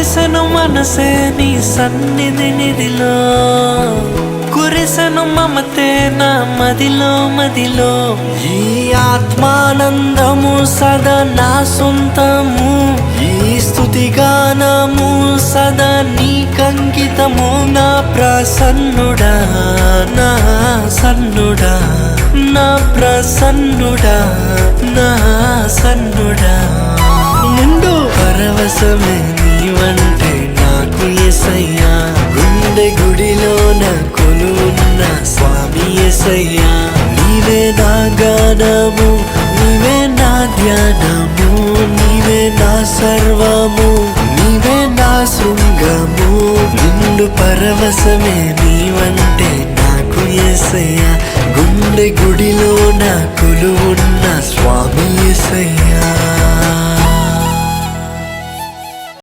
మురిసెను మనసే నీ సన్నిధి నిధిలో, కురిసెను మమతే నా మదిలో మదిలో. ఈ ఆత్మానందము సదా నా సొంతము, ఈ స్తుతి గానము సదా నీకంకితము. నా ప్రసన్నుడా నా సన్నుడా, నా ప్రసన్నుడా నా సన్నుడా. నిండు పరవశమే నీవంటే నాకు యేసయ్యా, గుండె గుడిలోన కొలువున్న స్వామి యేసయ్యా. నీవే నా గానము, నీవే నా ధ్యానము, నీవే నా సర్వము, నీవే నా శృంగము. నిండు పరవశమే నీవంటే నాకు యేసయ్యా, గుండె గుడిలోన కొలువున్న స్వామి యేసయ్యా.